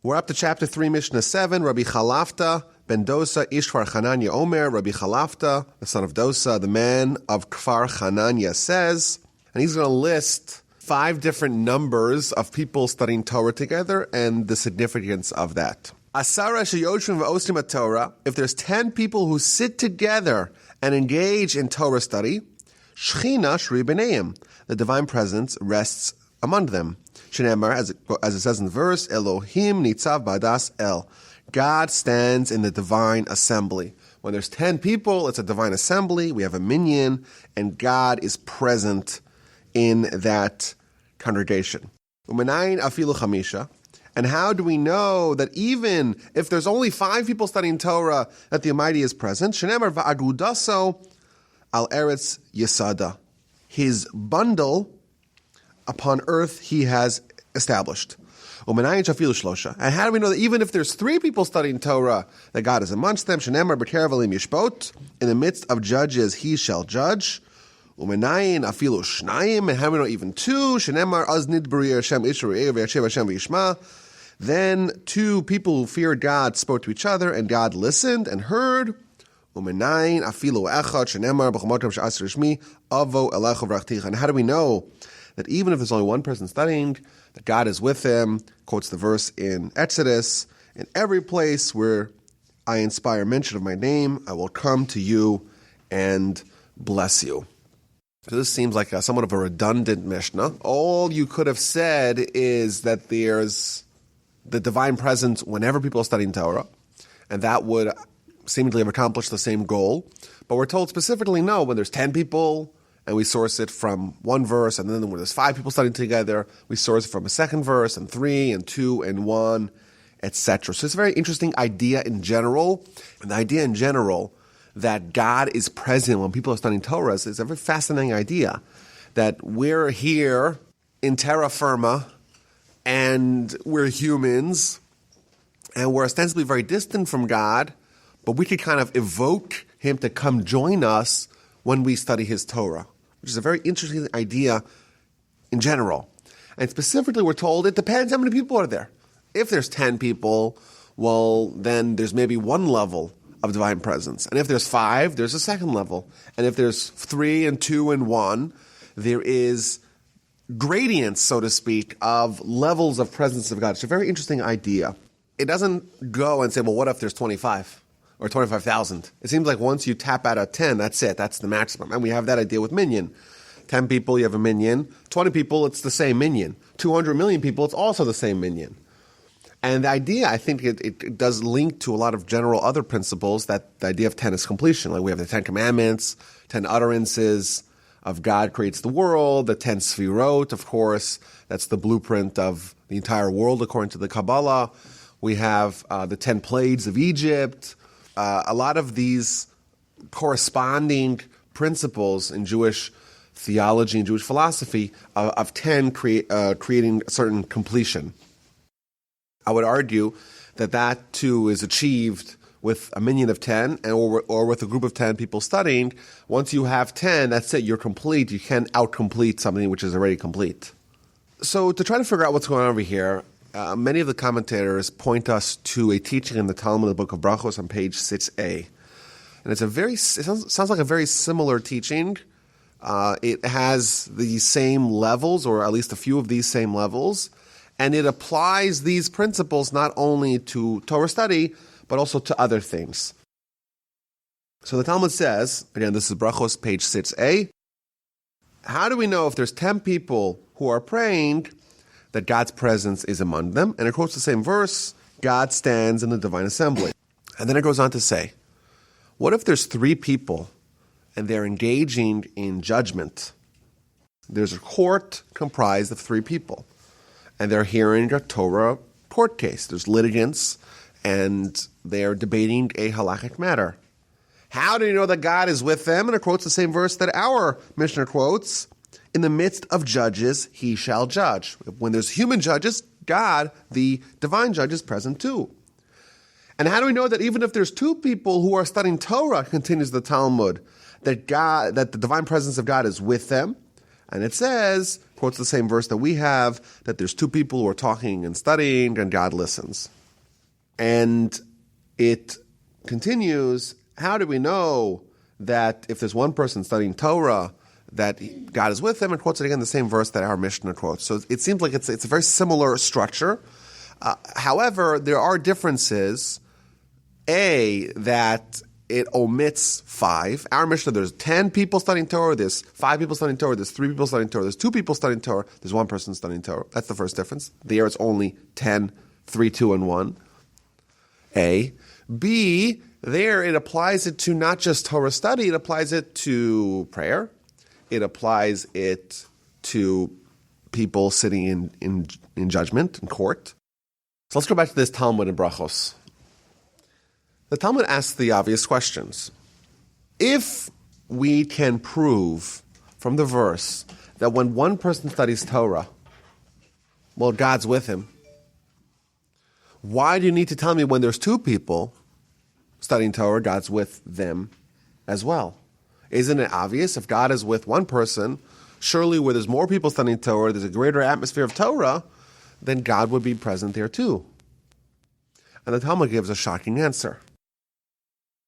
We're up to chapter 3, Mishnah 7. Rabbi Chalafta ben Dosa ish Kfar Chananya Omer. Rabbi Chalafta, the son of Dosa, the man of Kfar Chananya, says, and he's going to list 5 different numbers of people studying Torah together and the significance of that. Asara sheyoshvim v'osrim Torah. If there's 10 people who sit together and engage in Torah study, Shechina shri b'neim, the divine presence rests among them. Shenemar, as it says in the verse, Elohim nitzav b'adas el. God stands in the divine assembly. When there's 10 people, it's a divine assembly. We have a minyan, and God is present in that congregation. Umenayin afilu chamisha. And how do we know that even if there's only 5 people studying Torah, that the Almighty is present? Shenemar va'agudaso al eretz yesada. His bundle upon earth he has established. And how do we know that even if there's 3 people studying Torah, that God is amongst them? Shenemar b'kerev alim yishpot. In the midst of judges he shall judge. Umenayin afilu shnayim. And how do we know even 2? Shenemar az nidbri Hashem ishru v'yashev Hashem v'yishma. Then 2 people who feared God spoke to each other, and God listened and heard. Umenayin afilu echad shenemar b'chomotem she'asir shmi avo elecha v'rachticha. And how do we know that even if there's only one person studying, that God is with him? Quotes the verse in Exodus, in every place where I inspire mention of my name, I will come to you and bless you. So this seems like somewhat of a redundant Mishnah. All you could have said is that there's the divine presence whenever people are studying Torah, and that would seemingly have accomplished the same goal. But we're told specifically no, when there's 10 people, and we source it from one verse, and then when there's 5 people studying together, we source it from a second verse, and 3, and 2, and 1, etc. So it's a very interesting idea in general, and the idea in general that God is present when people are studying Torah is a very fascinating idea, that we're here in terra firma, and we're humans, and we're ostensibly very distant from God, but we could kind of evoke him to come join us when we study his Torah, which is a very interesting idea in general. And specifically, we're told it depends how many people are there. If there's 10 people, well, then there's maybe 1 level of divine presence. And if there's 5, there's a second level. And if there's 3 and 2 and 1, there is gradients, so to speak, of levels of presence of God. It's a very interesting idea. It doesn't go and say, well, what if there's 25 or 25,000? It seems like once you tap out at 10, that's it. That's the maximum. And we have that idea with minyan. 10 people, you have a minyan. 20 people, it's the same minyan. 200 million people, it's also the same minyan. And the idea, I think it does link to a lot of general other principles, that the idea of 10 is completion. Like we have the 10 commandments, 10 utterances of God creates the world, the 10 sfirot, of course, that's the blueprint of the entire world according to the Kabbalah. We have the 10 plagues of Egypt. A lot of these corresponding principles in Jewish theology and Jewish philosophy of 10 creating a certain completion. I would argue that too is achieved with a minyan of 10 or with a group of 10 people studying. Once you have 10, that's it, you're complete. You can't outcomplete something which is already complete. So to try to figure out what's going on over here, many of the commentators point us to a teaching in the Talmud, the book of Brachos, on page 6a. And it sounds like a very similar teaching. It has the same levels, or at least a few of these same levels, and it applies these principles not only to Torah study, but also to other things. So the Talmud says, again, this is Brachos, page 6a, how do we know if there's 10 people who are praying that God's presence is among them? And it quotes the same verse, God stands in the divine assembly. And then it goes on to say, what if there's 3 people and they're engaging in judgment? There's a court comprised of 3 people, and they're hearing a Torah court case. There's litigants, and they're debating a halakhic matter. How do you know that God is with them? And it quotes the same verse that our Mishnah quotes, in the midst of judges, he shall judge. When there's human judges, God, the divine judge, is present too. And how do we know that even if there's 2 people who are studying Torah, continues the Talmud, that the divine presence of God is with them? And it says, quotes the same verse that we have, that there's two people who are talking and studying, and God listens. And it continues, how do we know that if there's one person studying Torah, that God is with them? And quotes it again, the same verse that our Mishnah quotes. So it seems like it's a very similar structure. However, there are differences. That it omits 5. Our Mishnah, there's 10 people studying Torah, there's 5 people studying Torah, there's 3 people studying Torah, there's 2 people studying Torah, there's 1 person studying Torah. That's the first difference. There it's only 10, 3, 2, and 1. A. B, there it applies it to not just Torah study, it applies it to prayer. It applies it to people sitting in judgment, in court. So let's go back to this Talmud in Brachos. The Talmud asks the obvious questions. If we can prove from the verse that when one person studies Torah, well, God's with him, why do you need to tell me when there's 2 people studying Torah, God's with them as well? Isn't it obvious? If God is with one person, surely where there's more people studying Torah, there's a greater atmosphere of Torah, then God would be present there too. And the Talmud gives a shocking answer.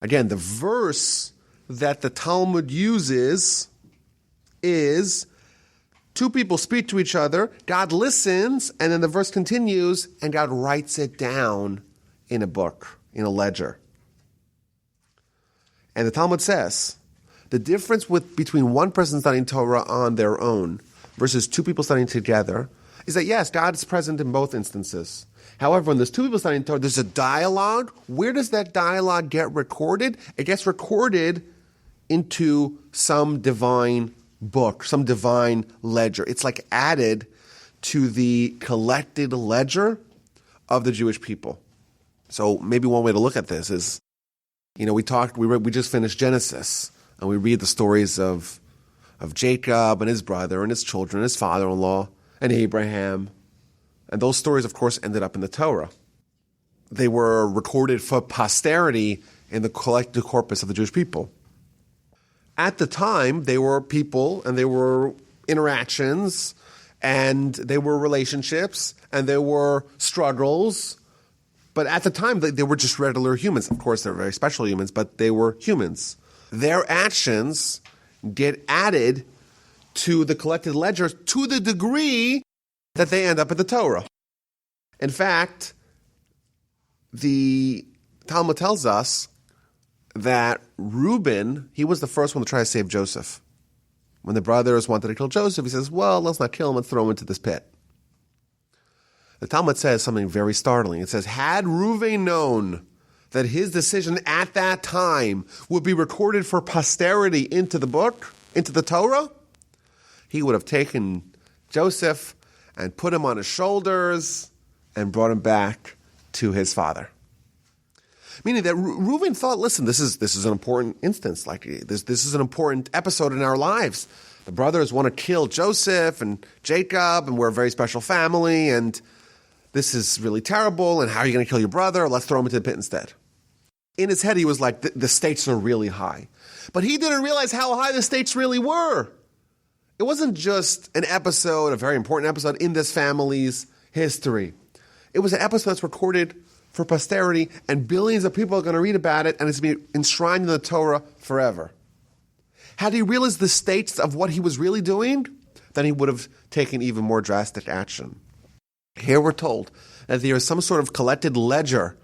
Again, the verse that the Talmud uses is 2 people speak to each other, God listens, and then the verse continues, and God writes it down in a book, in a ledger. And the Talmud says, the difference between one person studying Torah on their own versus 2 people studying together is that, yes, God is present in both instances. However, when there's 2 people studying Torah, there's a dialogue. Where does that dialogue get recorded? It gets recorded into some divine book, some divine ledger. It's like added to the collected ledger of the Jewish people. So maybe one way to look at this is, we just finished Genesis, and we read the stories of Jacob and his brother and his children, his father-in-law, and Abraham. And those stories, of course, ended up in the Torah. They were recorded for posterity in the collected corpus of the Jewish people. At the time, they were people, and they were interactions, and they were relationships, and there were struggles. But at the time, they were just regular humans. Of course, they're very special humans, but they were humans. Their actions get added to the collected ledger to the degree that they end up in the Torah. In fact, the Talmud tells us that Reuben, he was the first one to try to save Joseph. When the brothers wanted to kill Joseph, he says, well, let's not kill him, let's throw him into this pit. The Talmud says something very startling. It says, had Reuben known that his decision at that time would be recorded for posterity into the book, into the Torah, he would have taken Joseph and put him on his shoulders and brought him back to his father. Meaning that Reuben thought, listen, this is an important instance. Like this is an important episode in our lives. The brothers want to kill Joseph and Jacob, and we're a very special family, and this is really terrible, and how are you going to kill your brother? Let's throw him into the pit instead. In his head, he was like, the stakes are really high. But he didn't realize how high the stakes really were. It wasn't just an episode, a very important episode in this family's history. It was an episode that's recorded for posterity, and billions of people are going to read about it, and it's going to be enshrined in the Torah forever. Had he realized the stakes of what he was really doing, then he would have taken even more drastic action. Here we're told that there is some sort of collected ledger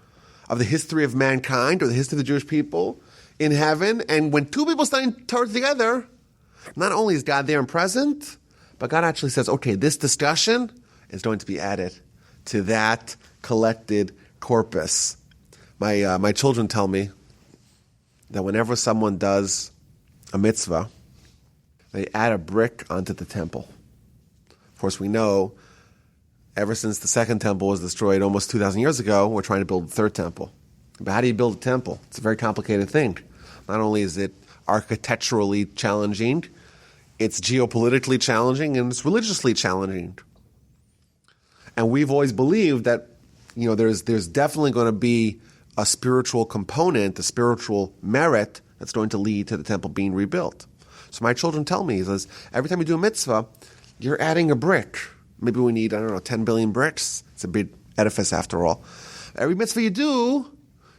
of the history of mankind or the history of the Jewish people in heaven, and when 2 people study Torah together, not only is God there and present, but God actually says, okay, this discussion is going to be added to that collected corpus. My children tell me that whenever someone does a mitzvah, they add a brick onto the temple. Of course, we know ever since the second temple was destroyed almost 2,000 years ago, we're trying to build the third temple. But how do you build a temple? It's a very complicated thing. Not only is it architecturally challenging, it's geopolitically challenging, and it's religiously challenging. And we've always believed that, there's definitely going to be a spiritual component, a spiritual merit that's going to lead to the temple being rebuilt. So my children tell me, he says, every time you do a mitzvah, you're adding a brick. Maybe we need, 10 billion bricks. It's a big edifice after all. Every mitzvah you do,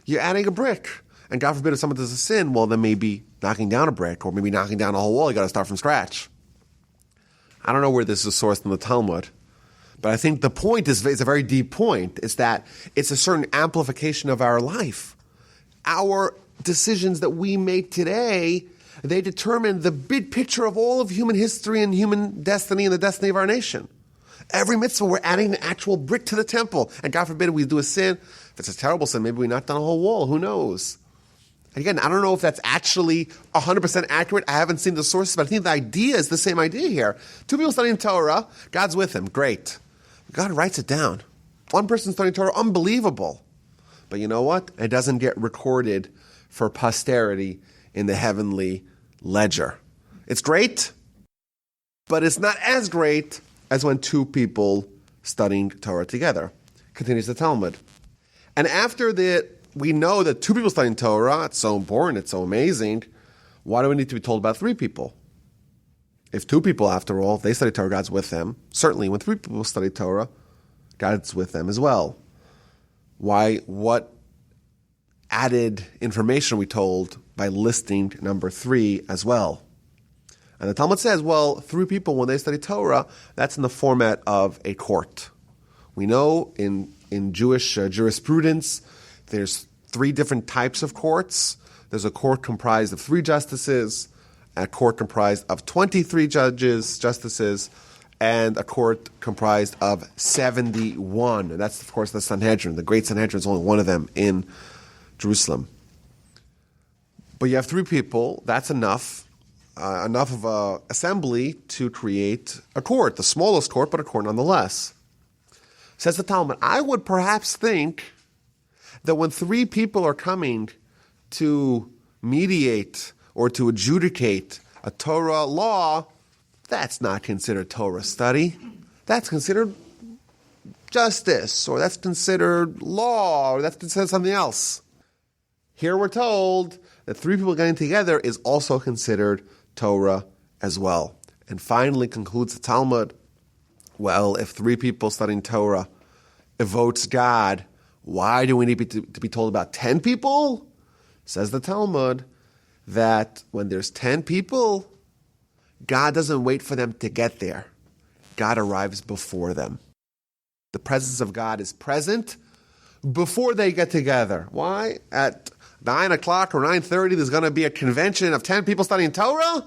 you're adding a brick. And God forbid if someone does a sin, well, then maybe knocking down a brick or maybe knocking down a whole wall, you got to start from scratch. I don't know where this is sourced in the Talmud, but I think the point is a very deep point. It's that it's a certain amplification of our life. Our decisions that we make today, they determine the big picture of all of human history and human destiny and the destiny of our nation. Every mitzvah, we're adding an actual brick to the temple. And God forbid we do a sin. If it's a terrible sin, maybe we knock down a whole wall. Who knows? Again, I don't know if that's actually 100% accurate. I haven't seen the sources, but I think the idea is the same idea here. Two people studying Torah, God's with them. Great. God writes it down. One person studying Torah, unbelievable. But you know what? It doesn't get recorded for posterity in the heavenly ledger. It's great, but it's not as great as when two people studying Torah together. Continues the Talmud. And after we know that two people studying Torah, it's so important, it's so amazing, why do we need to be told about three people? If two people, after all, they study Torah, God's with them. Certainly, when three people study Torah, God's with them as well. Why? What added information are we told by listing number three as well? And the Talmud says, well, three people, when they study Torah, that's in the format of a court. We know in Jewish jurisprudence, there's three different types of courts. There's a court comprised of 3 justices, a court comprised of 23 justices, and a court comprised of 71. And that's, of course, the Sanhedrin. The great Sanhedrin is only one of them in Jerusalem. But you have 3 people, that's enough of an assembly to create a court, the smallest court, but a court nonetheless. Says the Talmud, I would perhaps think that when 3 people are coming to mediate or to adjudicate a Torah law, that's not considered Torah study. That's considered justice, or that's considered law, or that's considered something else. Here we're told that 3 people getting together is also considered Torah as well. And finally concludes the Talmud, well, if 3 people studying Torah evokes God, why do we need to be told about 10 people? Says the Talmud that when there's 10 people, God doesn't wait for them to get there. God arrives before them. The presence of God is present before they get together. Why? At 9 o'clock or 9:30, there's going to be a convention of 10 people studying Torah.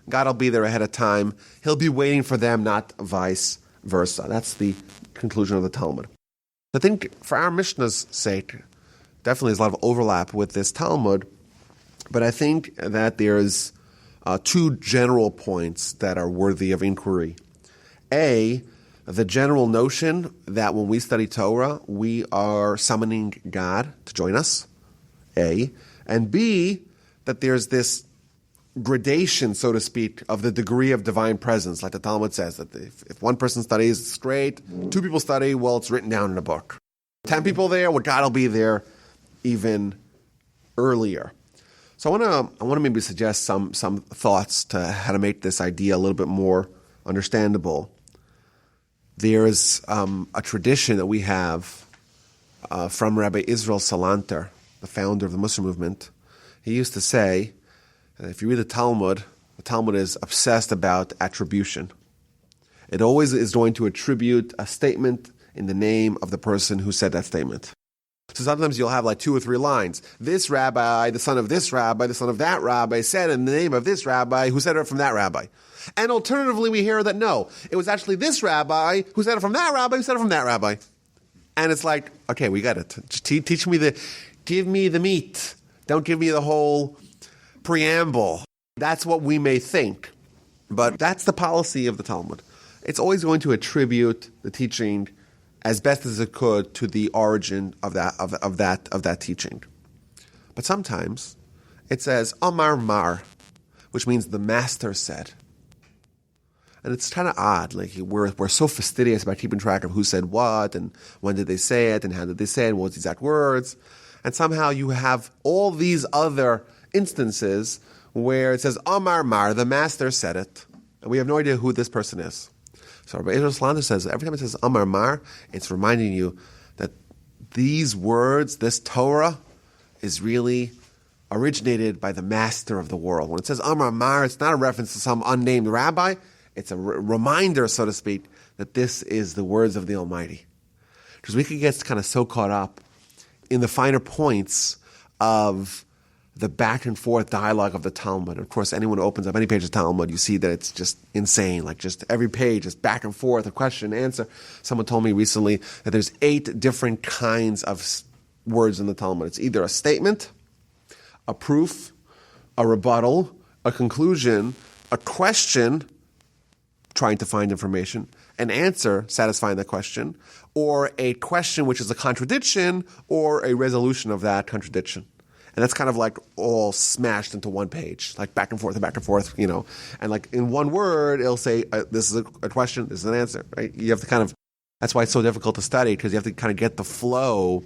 God will be there ahead of time. He'll be waiting for them, not vice versa. That's the conclusion of the Talmud. I think for our Mishnah's sake, definitely there's a lot of overlap with this Talmud, but I think that there's 2 general points that are worthy of inquiry. A, the general notion that when we study Torah, we are summoning God to join us. A. And B, that there's this gradation, so to speak, of the degree of divine presence, like the Talmud says, that if one person studies, it's great. 2 people study, well, it's written down in a book. 10 people there, well, God will be there even earlier. So I want to maybe suggest some thoughts to how to make this idea a little bit more understandable. There's a tradition that we have from Rabbi Israel Salanter, the founder of the Muslim movement. He used to say, if you read the Talmud is obsessed about attribution. It always is going to attribute a statement in the name of the person who said that statement. So sometimes you'll have like 2 or 3 lines. This rabbi, the son of this rabbi, the son of that rabbi, said in the name of this rabbi, who said it from that rabbi. And alternatively, we hear that no, it was actually this rabbi who said it from that rabbi, who said it from that rabbi. And it's like, okay, we got it. Just give me the meat. Don't give me the whole preamble. That's what we may think. But that's the policy of the Talmud. It's always going to attribute the teaching as best as it could to the origin of that teaching. But sometimes it says Amar Mar, which means the master said. And it's kind of odd. Like we're so fastidious about keeping track of who said what and when did they say it and how did they say it and what was the exact words. And somehow you have all these other instances where it says Amar Mar, the master said it. And we have no idea who this person is. So Rabbi Ezra Salander says, every time it says Amar Mar, it's reminding you that these words, this Torah, is really originated by the master of the world. When it says Amar Mar, it's not a reference to some unnamed rabbi. It's a reminder, so to speak, that this is the words of the Almighty. Because we could get kind of so caught up in the finer points of the back and forth dialogue of the Talmud. Of course, anyone who opens up any page of Talmud, you see that it's just insane. Like just every page is back and forth, a question and answer. Someone told me recently that there's 8 different kinds of words in the Talmud. It's either a statement, a proof, a rebuttal, a conclusion, a question, trying to find information, an answer satisfying the question, or a question which is a contradiction, or a resolution of that contradiction. And that's kind of like all smashed into one page, like back and forth, And like in one word, it'll say, this is a question, this is an answer, right? You have to kind of, that's why it's so difficult to study, because you have to kind of get the flow.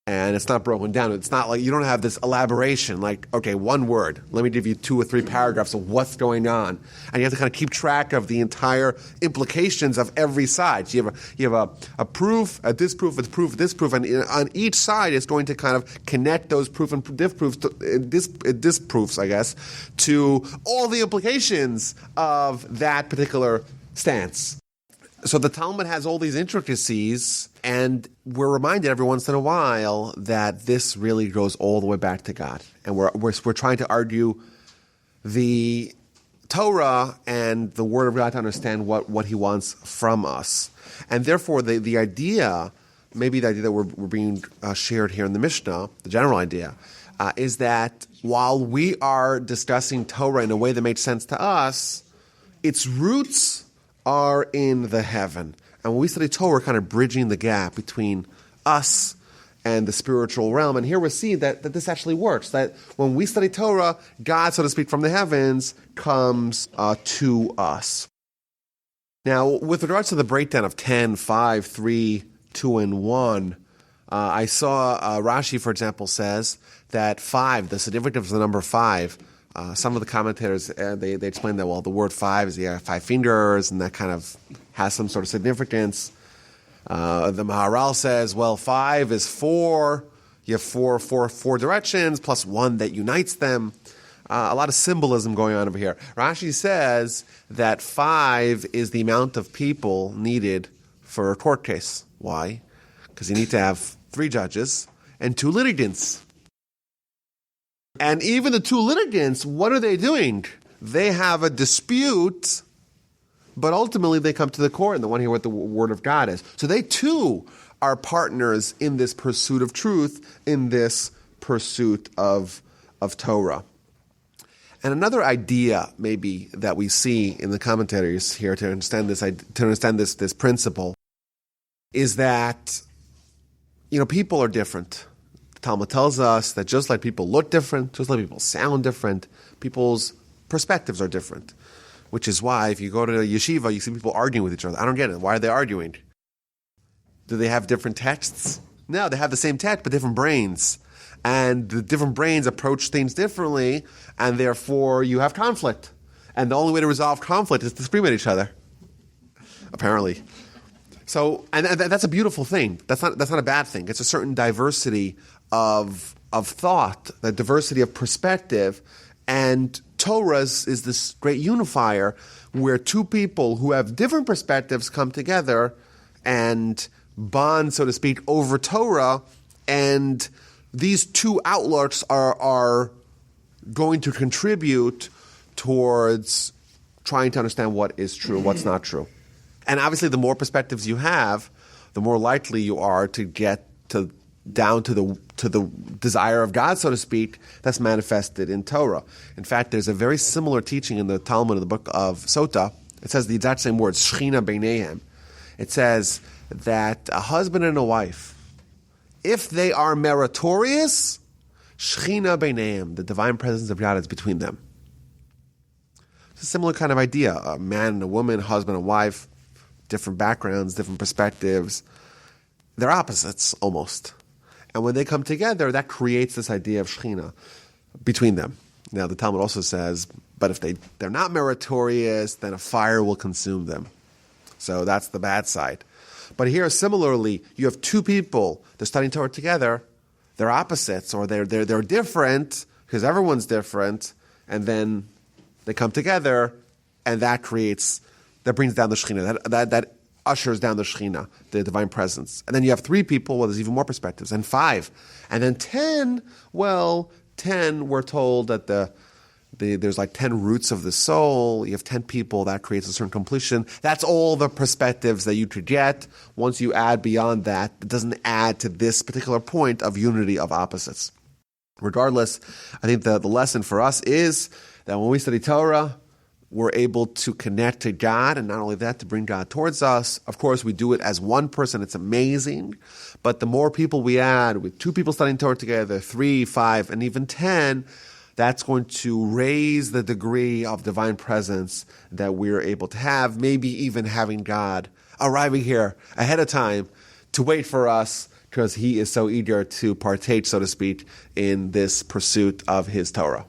And it's not broken down. It's not like you don't have this elaboration, like, okay, one word. Let me give you 2 or 3 paragraphs of what's going on. And you have to kind of keep track of the entire implications of every side. So you have a proof, a disproof, a proof, a disproof, and on each side it's going to kind of connect those proof and disproofs, I guess, to all the implications of that particular stance. So the Talmud has all these intricacies, and we're reminded every once in a while that this really goes all the way back to God. And we're trying to argue the Torah and the Word of God to understand what He wants from us. And therefore, the idea, maybe the idea that we're being shared here in the Mishnah, the general idea, is that while we are discussing Torah in a way that makes sense to us, its roots are in the heaven. And when we study Torah, we're kind of bridging the gap between us and the spiritual realm. And here we see that this actually works, that when we study Torah, God, so to speak, from the heavens comes to us. Now, with regards to the breakdown of 10, 5, 3, 2, and 1, I saw Rashi, for example, says that 5, the significance of the number 5, some of the commentators, they explain that, well, the word 5 is 5 fingers, and that kind of has some sort of significance. The Maharal says, well, 5 is 4. You have four directions, plus 1 that unites them. A lot of symbolism going on over here. Rashi says that 5 is the amount of people needed for a court case. Why? Because you need to have 3 judges and 2 litigants. And even the 2 litigants, what are they doing? They have a dispute, but ultimately they come to the court and they want to hear what the Word of God is. So they too are partners in this pursuit of truth, in this pursuit of Torah. And another idea maybe that we see in the commentaries here to understand this principle is that, people are different. Talmud tells us that just like people look different, just like people sound different, people's perspectives are different. Which is why if you go to a yeshiva, you see people arguing with each other. I don't get it. Why are they arguing? Do they have different texts? No, they have the same text, but different brains. And the different brains approach things differently, and therefore you have conflict. And the only way to resolve conflict is to scream at each other, apparently. So, and that's a beautiful thing. That's not a bad thing. It's a certain diversity of thought, the diversity of perspective, and Torah is this great unifier where 2 people who have different perspectives come together and bond, so to speak, over Torah, and these 2 outlooks are going to contribute towards trying to understand what is true and what's not true. And obviously, the more perspectives you have, the more likely you are to get down to the desire of God, so to speak, that's manifested in Torah. In fact, there's a very similar teaching in the Talmud, in the book of Sota. It says the exact same words, Shechina beinehem. It says that a husband and a wife, if they are meritorious, Shechina beinehem, the divine presence of God is between them. It's a similar kind of idea. A man and a woman, husband and wife, different backgrounds, different perspectives. They're opposites, almost. And when they come together, that creates this idea of Shechina between them. Now, the Talmud also says, but if they're not meritorious, then a fire will consume them. So that's the bad side. But here, similarly, you have two people, they're studying Torah together, they're opposites, or they're different, because everyone's different, and then they come together, and that brings down the Shekhinah. That ushers down the Shekhinah, the divine presence. And then you have three people, well, there's even more perspectives, and 5. And then 10, well, 10, we're told that there's like 10 roots of the soul. You have 10 people, that creates a certain completion. That's all the perspectives that you could get. Once you add beyond that, it doesn't add to this particular point of unity of opposites. Regardless, I think the lesson for us is that when we study Torah, we're able to connect to God, and not only that, to bring God towards us. Of course, we do it as one person. It's amazing. But the more people we add, with 2 people studying Torah together, 3, 5, and even 10, that's going to raise the degree of divine presence that we're able to have, maybe even having God arriving here ahead of time to wait for us, because he is so eager to partake, so to speak, in this pursuit of his Torah.